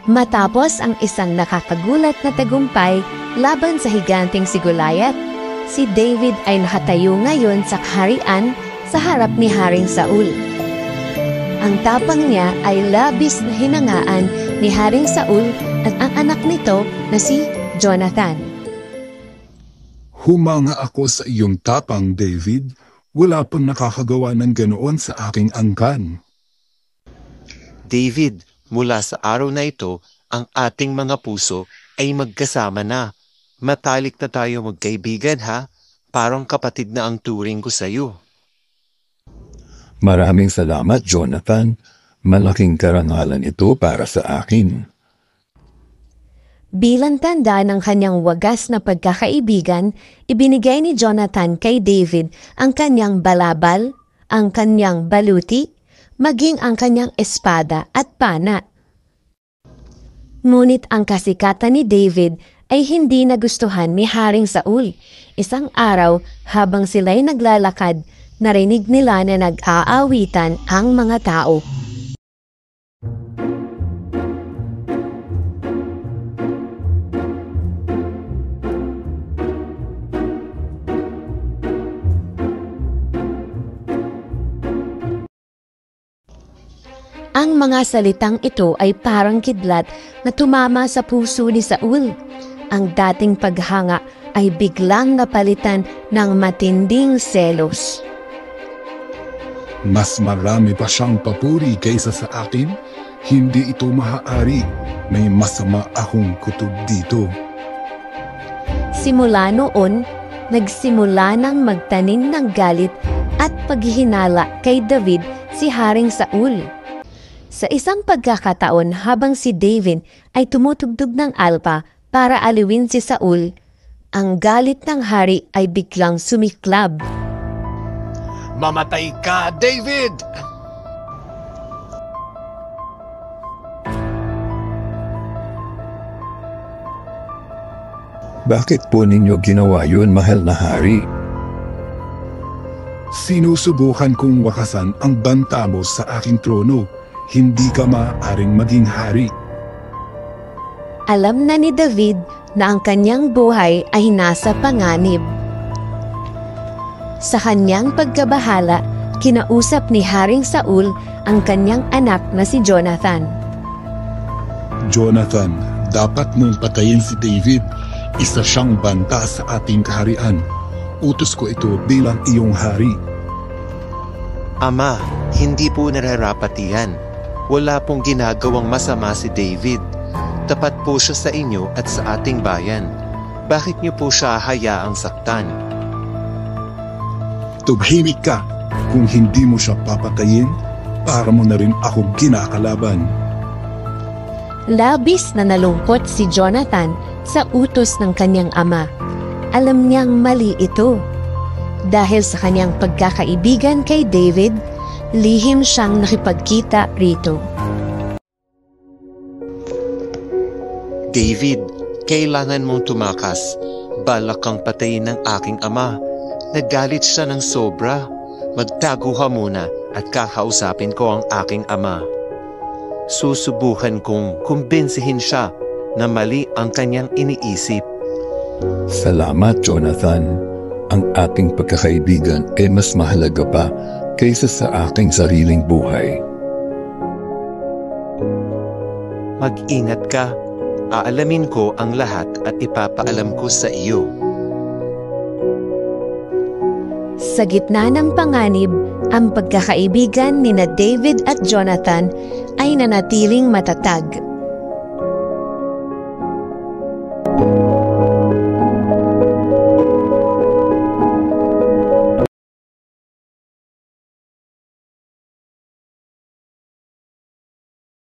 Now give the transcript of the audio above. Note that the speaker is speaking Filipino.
Matapos ang isang nakakagulat na tagumpay laban sa higanting si Goliath, si David ay nakatayo ngayon sa kaharian sa harap ni Haring Saul. Ang tapang niya ay labis na hinangaan ni Haring Saul at ang anak nito na si Jonathan. Humanga ako sa iyong tapang, David. Wala pang nakakagawa ng ganoon sa aking angkan. David, mula sa araw na ito, ang ating mga puso ay magkasama na. Matalik na tayo magkaibigan, ha? Parang kapatid na ang turing ko sa iyo. Maraming salamat, Jonathan. Malaking karangalan ito para sa akin. Bilang tanda ng kanyang wagas na pagkakaibigan, ibinigay ni Jonathan kay David ang kanyang balabal, ang kanyang baluti, maging ang kanyang espada at pana. Ngunit ang kasikatan ni David ay hindi nagustuhan ni Haring Saul. Isang araw, habang sila'y naglalakad, narinig nila na nag-aawitan ang mga tao. Ang mga salitang ito ay parang kidlat na tumama sa puso ni Saul. Ang dating paghanga ay biglang napalitan ng matinding selos. Mas marami pa siyang papuri kaysa sa akin? Hindi ito maaari. May masama akong kutob dito. Simula noon, nagsimula ng magtanim ng galit at paghihinala kay David si Haring Saul. Sa isang pagkakataon habang si David ay tumutugtog ng alpa para aliwin si Saul, ang galit ng hari ay biglang sumiklab. Mamatay ka, David! Bakit po ninyo ginawa yun, mahal na hari? Sinusubukan kong wakasan ang banta mo sa aking trono. Hindi ka maaaring maging hari. Alam na ni David na ang kanyang buhay ay nasa panganib. Sa kanyang pagkabahala, kinausap ni Haring Saul ang kanyang anak na si Jonathan. Jonathan, dapat mong patayin si David. Isa siyang banta sa ating kaharian. Utos ko ito bilang iyong hari. Ama, hindi po nararapat yan. Wala pong ginagawang masama si David. Tapat po siya sa inyo at sa ating bayan. Bakit niyo po siya hayaang saktan? Tumahimik ka. Kung hindi mo siya papatayin, para mo na rin akong kinakalaban. Labis na nalungkot si Jonathan sa utos ng kanyang ama. Alam niyang mali ito. Dahil sa kanyang pagkakaibigan kay David, lihim siyang nakipagkita rito. David, kailangan mong tumakas. Balak kang patayin ng aking ama. Nagalit siya ng sobra. Magtago ka muna at kakausapin ko ang aking ama. Susubukan kong kumbinsihin siya na mali ang kanyang iniisip. Salamat, Jonathan. Ang ating pagkakaibigan ay mas mahalaga pa kaysa sa aking sariling buhay. Mag-ingat ka. Aalamin ko ang lahat at ipapaalam ko sa iyo. Sa gitna ng panganib, ang pagkakaibigan nina David at Jonathan ay nanatiling matatag.